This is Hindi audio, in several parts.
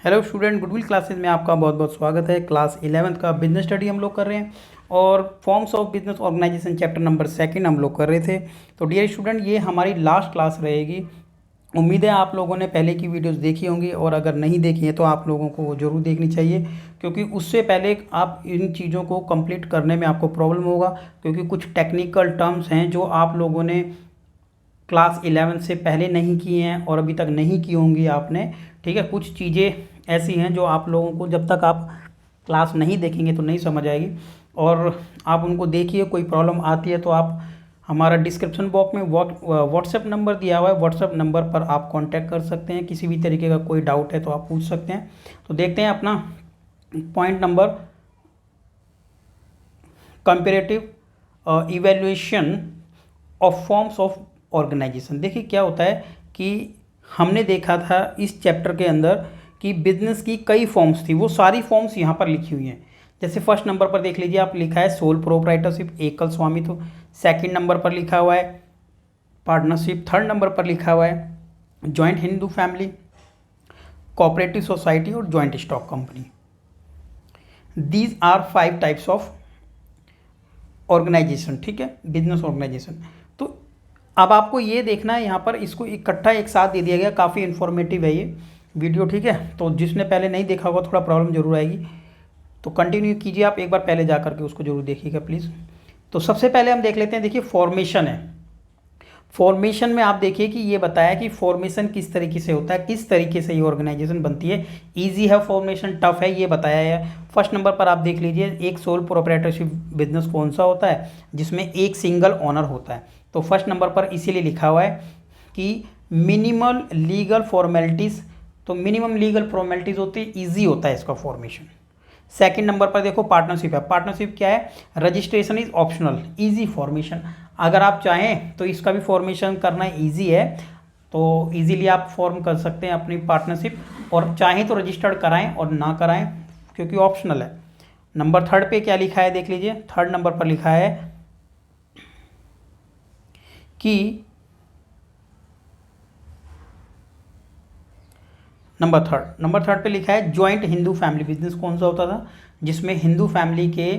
हेलो स्टूडेंट, गुडविल क्लासेस में आपका बहुत बहुत स्वागत है। क्लास 11th का बिजनेस स्टडी हम लोग कर रहे हैं और forms of business organisation chapter number 2 हम लोग कर रहे थे। तो डियर स्टूडेंट, ये हमारी लास्ट क्लास रहेगी। उम्मीद है आप लोगों ने पहले की वीडियोस देखी होंगी और अगर नहीं देखी है तो आप लोगों को वो ज़रूर देखनी चाहिए, क्योंकि उससे पहले आप इन चीज़ों को कंप्लीट करने में आपको प्रॉब्लम होगा, क्योंकि कुछ टेक्निकल टर्म्स हैं जो आप लोगों ने क्लास 11 से पहले नहीं किए हैं और अभी तक नहीं की होंगी आपने। ठीक है, कुछ चीज़ें ऐसी हैं जो आप लोगों को जब तक आप क्लास नहीं देखेंगे तो नहीं समझ आएगी, और आप उनको देखिए। कोई प्रॉब्लम आती है तो आप हमारा डिस्क्रिप्शन बॉक्स में व्हाट्सएप नंबर दिया हुआ है, व्हाट्सएप नंबर पर आप कांटेक्ट कर सकते हैं। किसी भी तरीके का कोई डाउट है तो आप पूछ सकते हैं। तो देखते हैं अपना point number, comparative evaluation of forms of organisation. देखिए क्या होता है कि हमने देखा था इस चैप्टर के अंदर कि बिजनेस की कई फॉर्म्स थी, वो सारी फॉर्म्स यहाँ पर लिखी हुई हैं। जैसे फर्स्ट नंबर पर देख लीजिए, आप लिखा है सोल प्रोप्राइटरशिप, एकल स्वामित्व। सेकंड नंबर पर लिखा हुआ है पार्टनरशिप। थर्ड नंबर पर लिखा हुआ है joint Hindu family, cooperative society और joint stock company. These are 5 types of organisation. ठीक है, बिजनेस ऑर्गेनाइजेशन। तो अब आपको ये देखना है, यहाँ पर इसको इकट्ठा एक साथ दे दिया गया। काफ़ी इन्फॉर्मेटिव है ये वीडियो। ठीक है, तो जिसने पहले नहीं देखा होगा थोड़ा प्रॉब्लम जरूर आएगी, तो कंटिन्यू कीजिए। आप एक बार पहले जा करके उसको जरूर देखिएगा प्लीज़। तो सबसे पहले हम देख लेते हैं। देखिए फॉर्मेशन है। फॉर्मेशन में आप देखिए कि ये बताया कि फॉर्मेशन किस तरीके से होता है, किस तरीके से ये ऑर्गेनाइजेशन बनती है। इजी है फॉर्मेशन, टफ है, ये बताया है। फर्स्ट नंबर पर आप देख लीजिए, एक सोल प्रोप्राइटरशिप बिजनेस कौन सा होता है जिसमें एक सिंगल ओनर होता है। तो फर्स्ट नंबर पर इसीलिए लिखा हुआ है कि मिनिमल लीगल फॉर्मेलिटीज़। तो मिनिमम लीगल फॉर्मेलिटीज़ होती है, ईजी होता है इसका फॉर्मेशन। सेकंड नंबर पर देखो पार्टनरशिप है। पार्टनरशिप क्या है? Registration is optional, easy formation. अगर आप चाहें तो इसका भी फॉर्मेशन करना इजी है, तो इजीली आप फॉर्म कर सकते हैं अपनी पार्टनरशिप, और चाहें तो रजिस्टर्ड कराएं और ना कराएं, क्योंकि ऑप्शनल है। नंबर थर्ड पे क्या लिखा है देख लीजिए। थर्ड नंबर पर लिखा है कि नंबर थर्ड पे लिखा है ज्वाइंट हिंदू फैमिली बिजनेस कौन सा होता था, जिसमें हिंदू फैमिली के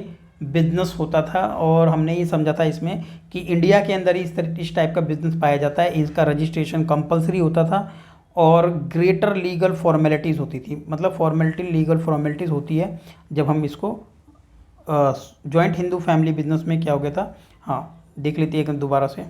बिजनेस होता था। और हमने ये समझा था इसमें कि इंडिया के अंदर ही इस टाइप का बिजनेस पाया जाता है। इसका रजिस्ट्रेशन कंपलसरी होता था और ग्रेटर लीगल फॉर्मेलिटीज़ होती थी। मतलब लीगल फॉर्मेलिटीज़ होती है जब हम इसको ज्वाइंट हिंदू फैमिली बिजनेस में क्या हो गया था। हाँ, देख लेते हैं दोबारा से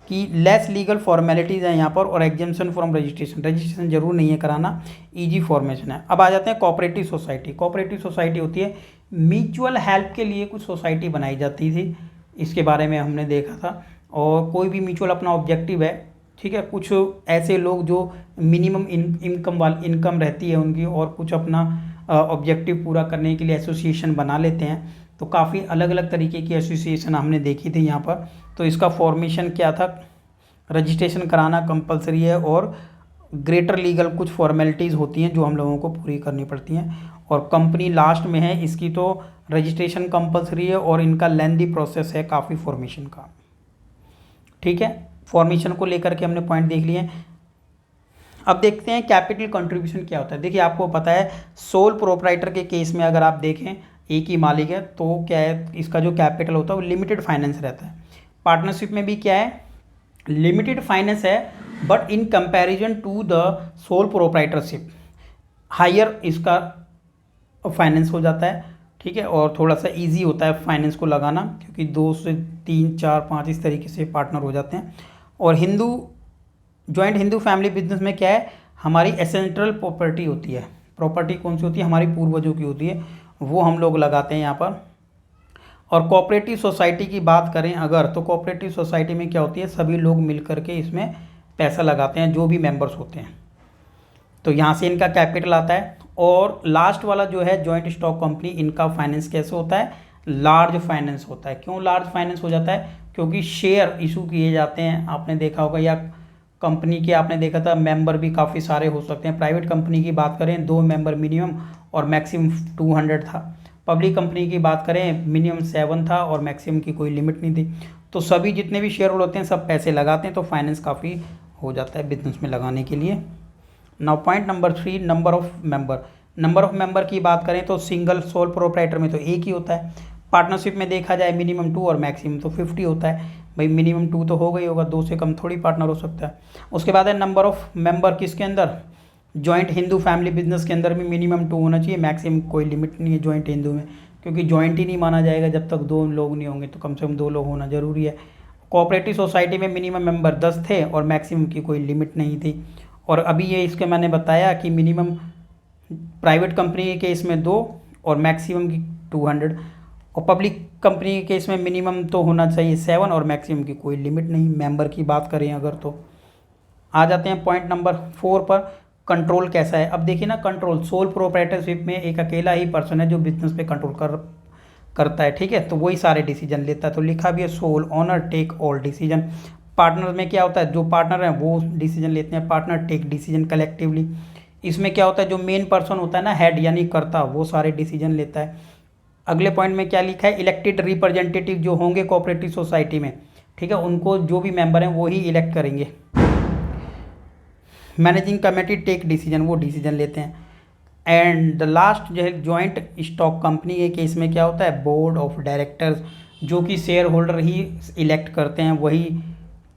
कि लेस लीगल फॉर्मेलिटीज़ हैं यहाँ पर, और एग्जेम्पशन फ्रॉम रजिस्ट्रेशन जरूर नहीं है कराना, इजी फॉर्मेशन है। अब आ जाते हैं कोऑपरेटिव सोसाइटी। कोऑपरेटिव सोसाइटी होती है म्यूचुअल हेल्प के लिए कुछ सोसाइटी बनाई जाती थी, इसके बारे में हमने देखा था। और कोई भी म्यूचुअल अपना ऑब्जेक्टिव है, ठीक है, कुछ ऐसे लोग जो मिनिमम इनकम रहती है उनकी, और कुछ अपना ऑब्जेक्टिव पूरा करने के लिए एसोसिएशन बना लेते हैं। तो काफ़ी अलग अलग तरीके की एसोसिएशन हमने देखी थी यहाँ पर। तो इसका फॉर्मेशन क्या था? रजिस्ट्रेशन कराना कंपलसरी है, और ग्रेटर लीगल कुछ फॉर्मेलिटीज़ होती हैं जो हम लोगों को पूरी करनी पड़ती हैं, और कंपनी लास्ट में है इसकी। तो रजिस्ट्रेशन कंपलसरी है और इनका लेंदी प्रोसेस है काफ़ी फॉर्मेशन का। ठीक है, फॉर्मेशन को लेकर के हमने पॉइंट देख लिए। अब देखते हैं कैपिटल कंट्रीब्यूशन क्या होता है। देखिए आपको पता है सोल प्रोप्राइटर के केस में अगर आप देखें एक ही मालिक है तो क्या है, इसका जो कैपिटल होता है वो लिमिटेड फाइनेंस रहता है। पार्टनरशिप में भी क्या है, लिमिटेड फाइनेंस है, but in comparison to the sole proprietorship higher इसका फाइनेंस हो जाता है। ठीक है, और थोड़ा सा इजी होता है फाइनेंस को लगाना, क्योंकि 2 से 3 4 5 इस तरीके से पार्टनर हो जाते हैं। और जॉइंट हिंदू फैमिली बिजनेस में क्या है, हमारी एसेंट्रल प्रॉपर्टी होती है। प्रॉपर्टी कौन सी होती है? हमारी पूर्वजों की होती है, वो हम लोग लगाते हैं यहाँ पर। और कोऑपरेटिव सोसाइटी की बात करें अगर, तो कोऑपरेटिव सोसाइटी में क्या होती है, सभी लोग मिल करके इसमें पैसा लगाते हैं, जो भी मेंबर्स होते हैं। तो यहाँ से इनका कैपिटल आता है। और लास्ट वाला जो है जॉइंट स्टॉक कंपनी, इनका फाइनेंस कैसे होता है? लार्ज फाइनेंस होता है। क्यों लार्ज फाइनेंस हो जाता है? क्योंकि शेयर इशू किए जाते हैं, आपने देखा होगा, या कंपनी के आपने देखा था मेंबर भी काफ़ी सारे हो सकते हैं। प्राइवेट कंपनी की बात करें 2 मेंबर मिनिमम और मैक्सिमम 200 था। पब्लिक कंपनी की बात करें मिनिमम 7 था और मैक्सिमम की कोई लिमिट नहीं थी। तो सभी जितने भी शेयर होल्डर होते हैं सब पैसे लगाते हैं, तो फाइनेंस काफ़ी हो जाता है बिजनेस में लगाने के लिए। Now point number 3, number of member. Number of member की बात करें तो सिंगल सोल प्रोप्राइटर में तो एक ही होता है। पार्टनरशिप में देखा जाए मिनिमम 2 और मैक्सिमम तो 50 होता है। भाई मिनिमम 2 तो हो गई होगा, 2 से कम थोड़ी पार्टनर हो सकता है। उसके बाद है नंबर ऑफ मेंबर किसके अंदर, जॉइंट हिंदू फैमिली बिजनेस के अंदर भी मिनिमम 2 होना चाहिए, मैक्सिमम कोई लिमिट नहीं है जॉइंट हिंदू में, क्योंकि जॉइंट ही नहीं माना जाएगा जब तक 2 लोग नहीं होंगे, तो कम से कम 2 लोग होना जरूरी है। कोऑपरेटिव सोसाइटी में मिनिमम मेंबर 10 थे और मैक्सिमम की कोई लिमिट नहीं थी। और अभी ये इसके मैंने बताया कि मिनिमम प्राइवेट कंपनी के केस में 2 और मैक्सिमम की 200, और पब्लिक कंपनी के केस में मिनिमम तो होना चाहिए 7 और मैक्सिमम की कोई लिमिट नहीं मेंबर की बात करें अगर। तो आ जाते हैं पॉइंट नंबर 4 पर, कंट्रोल कैसा है। अब देखिए ना, कंट्रोल सोल प्रोप्राइटरशिप में एक अकेला ही पर्सन है जो बिजनेस पे कंट्रोल करता है, ठीक है, तो वही सारे डिसीजन लेता है। तो लिखा भी है sole owner take all decision. Partner में क्या होता है, जो पार्टनर हैं वो डिसीजन लेते हैं, पार्टनर टेक डिसीजन कलेक्टिवली। इसमें क्या होता है, जो मेन पर्सन होता है ना, हेड यानी कर्ता, वो सारे डिसीजन लेता है। अगले पॉइंट में क्या लिखा है, इलेक्टेड रिप्रेजेंटेटिव जो होंगे कोऑपरेटिव सोसाइटी में, ठीक है, उनको जो भी मेंबर हैं वो ही इलेक्ट करेंगे। मैनेजिंग कमेटी टेक डिसीजन, वो डिसीजन लेते हैं। एंड द लास्ट जो है जॉइंट स्टॉक कंपनी के केस में क्या होता है, बोर्ड ऑफ डायरेक्टर्स, जो कि शेयर होल्डर ही इलेक्ट करते हैं, वही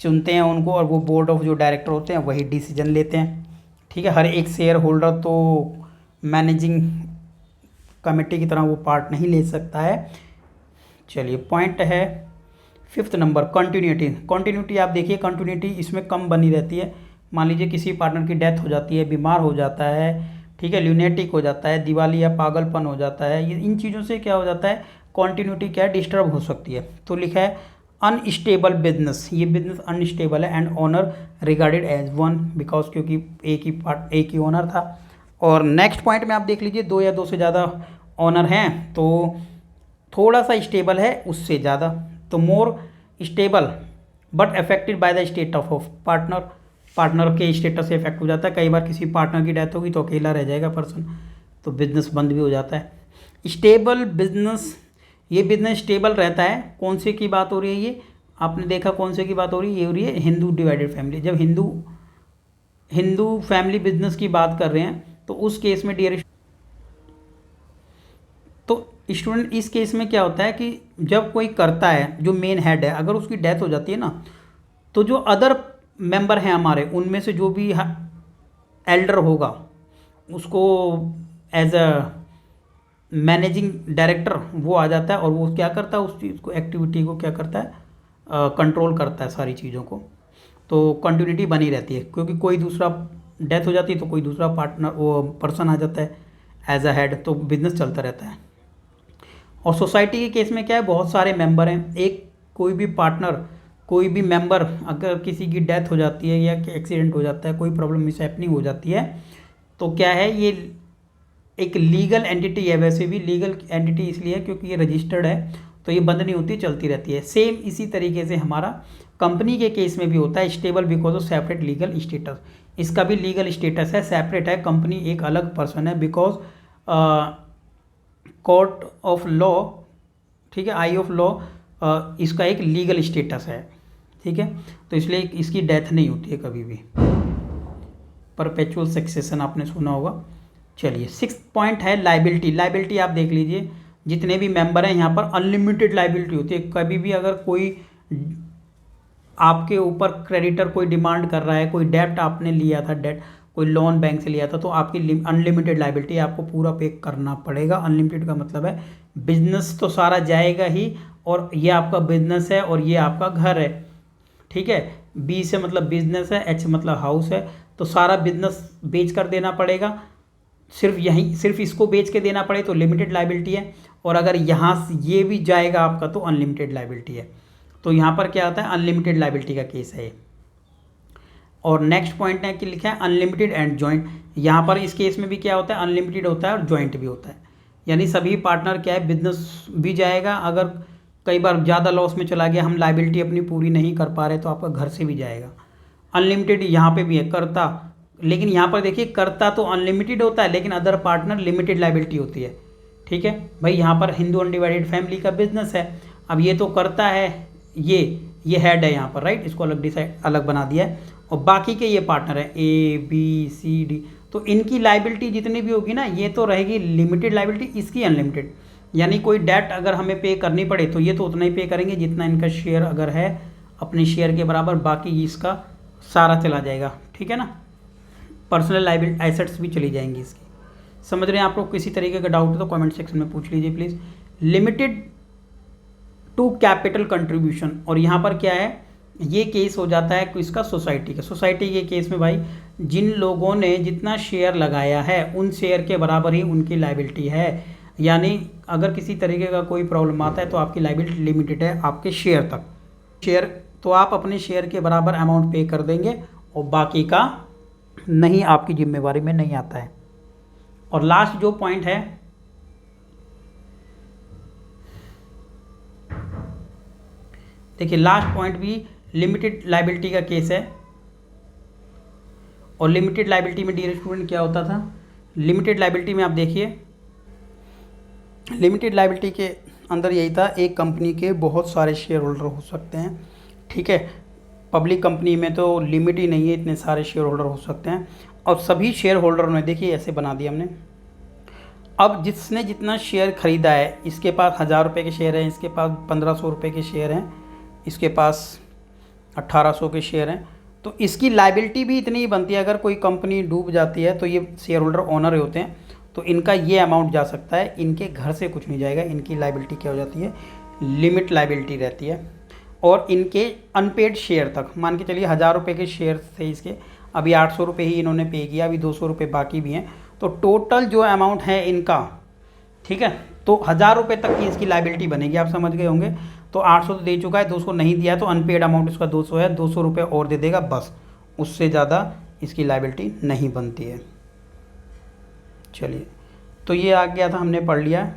चुनते हैं उनको, और वो बोर्ड ऑफ जो डायरेक्टर होते हैं वही डिसीजन लेते हैं, ठीक है। हर एक शेयर होल्डर तो मैनेजिंग कमेटी की तरह वो पार्ट नहीं ले सकता है। चलिए पॉइंट है 5th नंबर, कंटिन्यूटी। कंटिन्यूटी आप देखिए, कंटिन्यूटी इसमें कम बनी रहती है। मान लीजिए किसी पार्टनर की डेथ हो जाती है, बीमार हो जाता है, ठीक है, ल्यूनेटिक हो जाता है, दिवाली या पागलपन हो जाता है, ये इन चीज़ों से क्या हो जाता है, कंटिन्यूटी क्या है, डिस्टर्ब हो सकती है। तो लिखा है अनस्टेबल बिजनेस, ये बिजनेस अनस्टेबल है, and owner regarded as one, because क्योंकि एक ही ओनर था। और नेक्स्ट पॉइंट में आप देख लीजिए, 2 या 2 से ज़्यादा ओनर हैं तो थोड़ा सा स्टेबल है उससे ज़्यादा, तो more stable but affected by the state of partner, partner के स्टेटस से इफेक्ट हो जाता है। कई बार किसी पार्टनर की डेथ होगी तो अकेला रह जाएगा पर्सन, तो बिजनेस बंद भी हो जाता है। स्टेबल बिजनेस, ये बिजनेस स्टेबल रहता है। कौन से की बात हो रही है, ये आपने देखा कौन से की बात हो रही है, ये हो रही है हिंदू डिवाइडेड फैमिली। जब हिंदू फैमिली बिजनेस की बात कर रहे हैं तो उस केस में डियर, तो स्टूडेंट इस केस में क्या होता है कि जब कोई करता है, जो मेन हेड है, अगर उसकी डेथ हो जाती है ना, तो जो अदर मेंबर हैं हमारे, उनमें से जो भी एल्डर होगा उसको एज अ मैनेजिंग डायरेक्टर वो आ जाता है, और वो क्या करता है, उस चीज़ को, एक्टिविटी को क्या करता है, कंट्रोल करता है सारी चीज़ों को। तो कंटिन्यूटी बनी रहती है, क्योंकि कोई दूसरा डेथ हो जाती है तो कोई दूसरा पार्टनर वो पर्सन आ जाता है एज अ हेड, तो बिजनेस चलता रहता है। और सोसाइटी के केस में क्या है, बहुत सारे मेंबर हैं, एक कोई भी पार्टनर, कोई भी मेंबर अगर किसी की डेथ हो जाती है या एक्सीडेंट हो जाता है, कोई प्रॉब्लम मिस हैपनिंग हो जाती है, तो क्या है, ये एक लीगल एंटिटी है। वैसे भी लीगल एंटिटी इसलिए है क्योंकि ये रजिस्टर्ड है, तो ये बंद नहीं होती, चलती रहती है। सेम इसी तरीके से हमारा कंपनी के केस में भी होता है, stable because of separate legal status. इसका भी लीगल स्टेटस है, सेपरेट है, कंपनी एक अलग पर्सन है, बिकॉज कोर्ट ऑफ लॉ, ठीक है, आई ऑफ लॉ, इसका एक लीगल स्टेटस है, ठीक है, तो इसलिए इसकी डेथ नहीं होती है कभी भी। परपेचुअल सक्सेशन आपने सुना होगा। चलिए 6th पॉइंट है लाइबिलिटी। लाइबिलिटी आप देख लीजिए, जितने भी मेंबर हैं यहाँ पर अनलिमिटेड लाइबिलिटी होती है। कभी भी अगर कोई आपके ऊपर क्रेडिटर कोई डिमांड कर रहा है, कोई डेब्ट आपने लिया था, डेट कोई लोन बैंक से लिया था, तो आपकी अनलिमिटेड लाइबिलिटी आपको पूरा पे करना पड़ेगा। अनलिमिटेड का मतलब है बिजनेस तो सारा जाएगा ही, और ये आपका बिजनेस है और ये आपका घर है, ठीक है। बी से मतलब बिजनेस है, एच मतलब हाउस है, तो सारा बिजनेस बेच कर देना पड़ेगा। सिर्फ इसको बेच के देना पड़े तो लिमिटेड लाइबिलिटी है, और अगर यहाँ से ये भी जाएगा आपका तो अनलिमिटेड लाइबिलिटी है। तो यहाँ पर क्या आता है, अनलिमिटेड लाइबिलिटी का केस है। और नेक्स्ट पॉइंट है कि लिखा है अनलिमिटेड एंड जॉइंट। यहाँ पर इस केस में भी क्या होता है, अनलिमिटेड होता है और जॉइंट भी होता है, यानी सभी पार्टनर क्या है, बिजनेस भी जाएगा। अगर कई बार ज़्यादा लॉस में चला गया, हम लाइबिलिटी अपनी पूरी नहीं कर पा रहे, तो आपका घर से भी जाएगा। अनलिमिटेड यहाँ पे भी है, करता, लेकिन यहाँ पर देखिए करता तो अनलिमिटेड होता है, लेकिन अदर पार्टनर लिमिटेड लाइबिलिटी होती है, ठीक है भाई। यहाँ पर हिंदू अनडिवाइडेड फैमिली का बिजनेस है, अब ये तो करता है, ये हेड है यहाँ पर, राइट, इसको अलग डिसाइड अलग बना दिया है। और बाकी के ये पार्टनर हैं ABCD, तो इनकी लाइबिलिटी जितनी भी होगी ना, ये तो रहेगी लिमिटेड लाइबिलिटी, इसकी अनलिमिटेड। यानी कोई डेट अगर हमें पे करनी पड़े तो ये तो उतना ही पे करेंगे जितना इनका शेयर अगर है अपने शेयर के बराबर, बाकी इसका सारा चला जाएगा। ठीक है ना, पर्सनल लाइबिलिटी एसेट्स भी चली जाएंगी इसकी। समझ रहे हैं आप लोग? किसी तरीके का डाउट है तो कमेंट सेक्शन में पूछ लीजिए please. Limited to capital contribution, और यहाँ पर क्या है, ये केस हो जाता है इसका सोसाइटी का। सोसाइटी के केस में भाई जिन लोगों ने जितना शेयर लगाया है उन शेयर के बराबर ही उनकी लाइबिलिटी है। यानी अगर किसी तरीके का कोई प्रॉब्लम आता है तो आपकी लाइबिलिटी लिमिटेड है आपके शेयर तक। शेयर तो आप अपने शेयर के बराबर अमाउंट पे कर देंगे और बाकी का नहीं, आपकी जिम्मेवारी में नहीं आता है। और लास्ट जो पॉइंट है, देखिए लास्ट पॉइंट भी लिमिटेड लाइबिलिटी का केस है। और लिमिटेड लाइबिलिटी में डियर स्टूडेंट क्या होता था, लिमिटेड लाइबिलिटी में आप देखिए, लिमिटेड लाइबिलिटी के अंदर यही था, एक कंपनी के बहुत सारे शेयर होल्डर हो सकते हैं। ठीक है, पब्लिक कंपनी में तो लिमिट ही नहीं है, इतने सारे शेयर होल्डर हो सकते हैं। और सभी शेयर होल्डरों ने, देखिए ऐसे बना दिया हमने, अब जिसने जितना शेयर खरीदा है, इसके पास 1000 रुपये के शेयर हैं, इसके पास 1500 रुपये के शेयर हैं, इसके पास 1800 के शेयर हैं, तो इसकी लाइबिलिटी भी इतनी ही बनती है। अगर कोई कंपनी डूब जाती है तो ये शेयर होल्डर ओनर होते हैं, तो इनका ये अमाउंट जा सकता है, इनके घर से कुछ नहीं जाएगा। इनकी लाइबिलिटी क्या हो जाती है, लिमिट लाइबिलिटी रहती है। और इनके अनपेड शेयर तक, मान के चलिए 1000 रुपये के शेयर थे इसके, अभी 800 रुपये ही इन्होंने पे किया, अभी 200 रुपये बाकी भी हैं, तो टोटल जो अमाउंट है इनका, ठीक है, तो 1000 रुपये तक की इसकी लाइबिलिटी बनेगी। आप समझ गए होंगे। तो 800 तो दे चुका है, 200 नहीं दिया, तो अनपेड अमाउंट इसका 200 है, 200 रुपये और दे देगा बस, उससे ज़्यादा इसकी लाइबिलिटी नहीं बनती है। चलिए, तो ये आ गया था, हमने पढ़ लिया।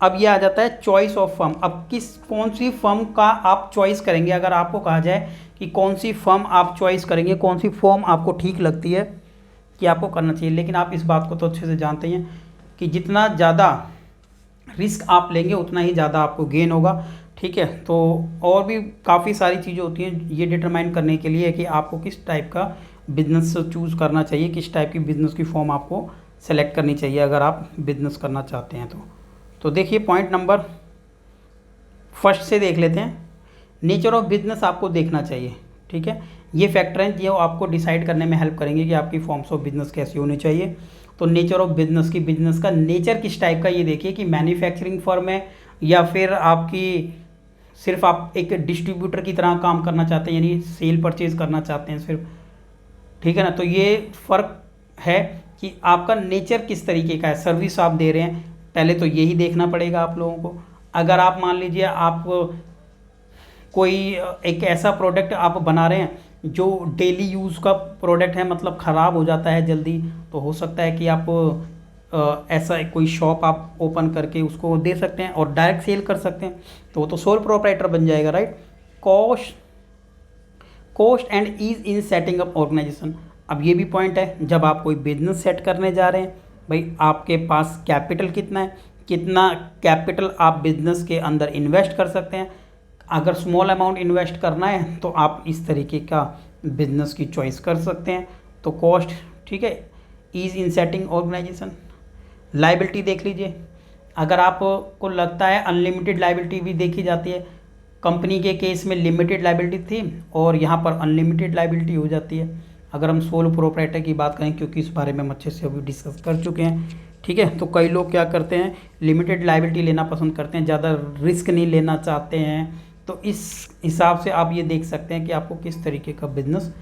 अब ये आ जाता है चॉइस ऑफ फर्म। अब कौन सी फर्म का आप चॉइस करेंगे। अगर आपको कहा जाए कि कौन सी फर्म आप चॉइस करेंगे, कौन सी फर्म आपको ठीक लगती है कि आपको करना चाहिए, लेकिन आप इस बात को तो अच्छे से जानते हैं कि जितना ज़्यादा रिस्क आप लेंगे उतना ही ज़्यादा आपको गेन होगा। ठीक है, तो और भी काफ़ी सारी चीज़ें होती हैं ये डिटरमाइन करने के लिए कि आपको किस टाइप का बिजनेस चूज़ करना चाहिए, किस टाइप की बिज़नेस की फॉर्म आपको सेलेक्ट करनी चाहिए अगर आप बिज़नेस करना चाहते हैं तो देखिए पॉइंट नंबर फर्स्ट से देख लेते हैं। नेचर ऑफ बिजनेस आपको देखना चाहिए। ठीक है, ये फैक्टर हैं जो आपको डिसाइड करने में हेल्प करेंगे कि आपकी फॉर्म्स ऑफ बिजनेस कैसी होनी चाहिए। तो नेचर ऑफ बिजनेस की, बिजनेस का नेचर किस टाइप का, ये देखिए कि मैन्युफैक्चरिंग फर्म है या फिर आपकी सिर्फ आप एक डिस्ट्रीब्यूटर की तरह काम करना चाहते हैं, यानी सेल परचेज करना चाहते हैं सिर्फ। ठीक है ना, तो ये फ़र्क है कि आपका नेचर किस तरीके का है, सर्विस आप दे रहे हैं, पहले तो यही देखना पड़ेगा आप लोगों को। अगर आप मान लीजिए आप कोई एक ऐसा प्रोडक्ट आप बना रहे हैं जो डेली यूज़ का प्रोडक्ट है, मतलब ख़राब हो जाता है जल्दी, तो हो सकता है कि आप ऐसा कोई शॉप आप ओपन करके उसको दे सकते हैं और डायरेक्ट सेल कर सकते हैं, तो वो तो सोल प्रोप्राइटर बन जाएगा, right. Cost and ease in setting up organisation. अब ये भी पॉइंट है, जब आप कोई बिजनेस सेट करने जा रहे हैं, भाई आपके पास कैपिटल कितना है, कितना कैपिटल आप बिजनेस के अंदर इन्वेस्ट कर सकते हैं। अगर स्मॉल अमाउंट इन्वेस्ट करना है तो आप इस तरीके का बिजनेस की चॉइस कर सकते हैं। तो कॉस्ट, ठीक है, ease in setting organisation. Liability देख लीजिए, अगर आपको लगता है अनलिमिटेड लाइबिलिटी भी देखी जाती है, कंपनी के केस में लिमिटेड लाइबिलिटी थी और यहाँ पर अनलिमिटेड लाइबिलिटी हो जाती है। अगर हम सोल प्रोप्राइटर की बात करें, क्योंकि इस बारे में हम अच्छे से अभी डिस्कस कर चुके हैं, ठीक है, तो कई लोग क्या करते हैं, लिमिटेड लाइबिलिटी लेना पसंद करते हैं, ज़्यादा रिस्क नहीं लेना चाहते हैं। तो इस हिसाब से आप ये देख सकते हैं कि आपको किस तरीके का बिजनेस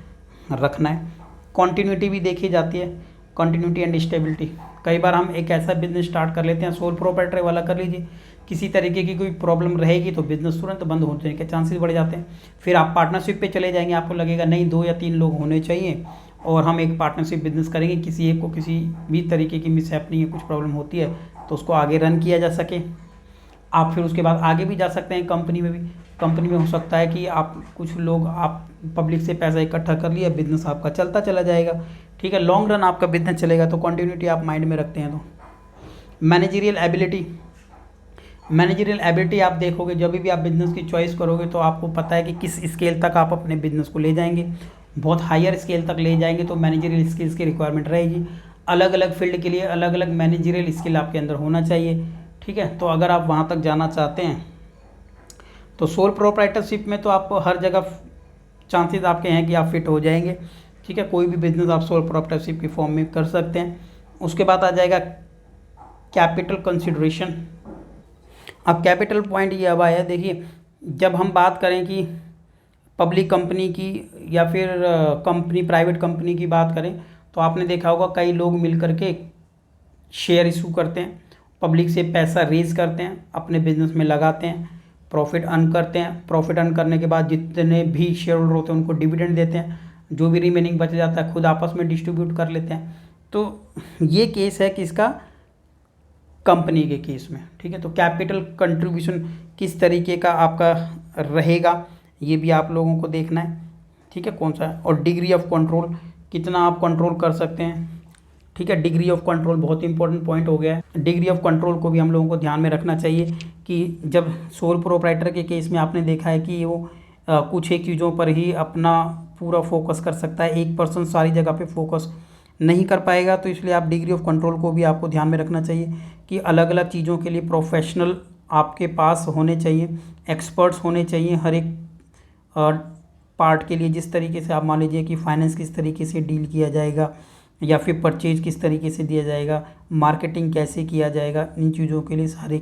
रखना है। कॉन्टिन्यूटी भी देखी जाती है, कॉन्टिन्यूटी एंड स्टेबिलिटी। कई बार हम एक ऐसा बिजनेस स्टार्ट कर लेते हैं, सोल प्रोप्राइटर वाला कर लीजिए, किसी तरीके की कोई प्रॉब्लम रहेगी तो बिजनेस तुरंत बंद होने के चांसेस बढ़ जाते हैं। फिर आप पार्टनरशिप पे चले जाएंगे, आपको लगेगा नहीं 2 या 3 लोग होने चाहिए और हम एक पार्टनरशिप बिजनेस करेंगे, किसी एक को किसी भी तरीके की मिसहैपनिंग या कुछ प्रॉब्लम होती है तो उसको आगे रन किया जा सके। आप फिर उसके बाद आगे भी जा सकते हैं। कंपनी में भी, कंपनी में हो सकता है कि आप कुछ लोग, आप पब्लिक से पैसा इकट्ठा कर लिया, बिजनेस आपका चलता चला जाएगा। ठीक है, लॉन्ग रन आपका बिजनेस चलेगा। तो कंटिन्यूटी आप माइंड में रखते हैं। तो मैनेजरियल एबिलिटी, मैनेजरियल एबिलिटी आप देखोगे जब भी आप बिज़नेस की चॉइस करोगे तो आपको पता है कि किस स्केल तक आप अपने बिजनेस को ले जाएंगे बहुत हायर स्केल तक ले जाएंगे तो मैनेजरियल स्किल्स की रिक्वायरमेंट रहेगी। अलग अलग फील्ड के लिए अलग अलग मैनेजरियल स्किल आपके अंदर होना चाहिए, ठीक है। तो अगर आप वहाँ तक जाना चाहते हैं तो सोल प्रोप्राइटरशिप में तो आप हर जगह चांसेस आपके हैं कि आप फिट हो जाएंगे, ठीक है। कोई भी बिजनेस आप सोल प्रोप्राइटरशिप की फॉर्म में कर सकते हैं। उसके बाद आ जाएगा कैपिटल कंसिडरेशन। अब कैपिटल पॉइंट ये अब आया, देखिए जब हम बात करें कि पब्लिक कंपनी की या फिर कंपनी प्राइवेट कंपनी की बात करें तो आपने देखा होगा कई लोग मिल करके शेयर इशू करते हैं, पब्लिक से पैसा रेज करते हैं, अपने बिजनेस में लगाते हैं, प्रॉफिट अर्न करते हैं। प्रॉफिट अर्न करने के बाद जितने भी शेयर होल्डर होते हैं उनको डिविडेंड देते हैं, जो भी रिमेनिंग बच जाता है खुद आपस में डिस्ट्रीब्यूट कर लेते हैं। तो ये केस है किसका, कंपनी के केस में, ठीक है। तो कैपिटल कंट्रीब्यूशन किस तरीके का आपका रहेगा ये भी आप लोगों को देखना है, ठीक है, कौन सा है। और डिग्री ऑफ कंट्रोल, कितना आप कंट्रोल कर सकते हैं, ठीक है। डिग्री ऑफ कंट्रोल बहुत इंपॉर्टेंट पॉइंट हो गया है। डिग्री ऑफ कंट्रोल को भी हम लोगों को ध्यान में रखना चाहिए कि जब सोल प्रोप्राइटर के केस में आपने देखा है कि वो कुछ एक चीज़ों पर ही अपना पूरा फोकस कर सकता है, एक पर्सन सारी जगह पे फोकस नहीं कर पाएगा। तो इसलिए आप डिग्री ऑफ कंट्रोल को भी आपको ध्यान में रखना चाहिए कि अलग अलग चीज़ों के लिए प्रोफेशनल आपके पास होने चाहिए, एक्सपर्ट्स होने चाहिए हर एक पार्ट के लिए। जिस तरीके से आप मान लीजिए कि फाइनेंस किस तरीके से डील किया जाएगा या फिर परचेज किस तरीके से दिया जाएगा, मार्केटिंग कैसे किया जाएगा, इन चीज़ों के लिए सारी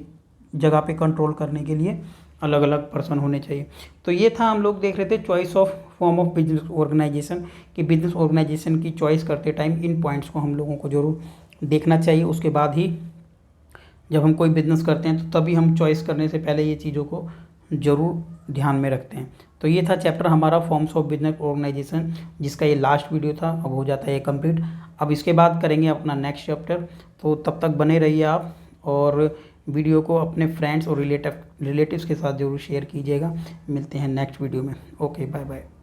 जगह पे कंट्रोल करने के लिए अलग अलग पर्सन होने चाहिए। तो ये था, हम लोग देख रहे थे choice of form of business organisation कि बिजनेस ऑर्गेनाइजेशन की चॉइस करते टाइम इन पॉइंट्स को हम लोगों को जरूर देखना चाहिए। उसके बाद ही जब हम कोई बिजनेस करते हैं तो तभी हम चॉइस करने से पहले ये चीज़ों को ज़रूर ध्यान में रखते हैं। तो ये था चैप्टर हमारा फॉर्म्स ऑफ बिजनेस ऑर्गेनाइजेशन, जिसका ये लास्ट वीडियो था। अब हो जाता है ये कंप्लीट। अब इसके बाद करेंगे अपना नेक्स्ट चैप्टर। तो तब तक बने रहिए आप, और वीडियो को अपने फ्रेंड्स और रिलेटिव्स के साथ ज़रूर शेयर कीजिएगा। मिलते हैं नेक्स्ट वीडियो में। Okay, bye bye.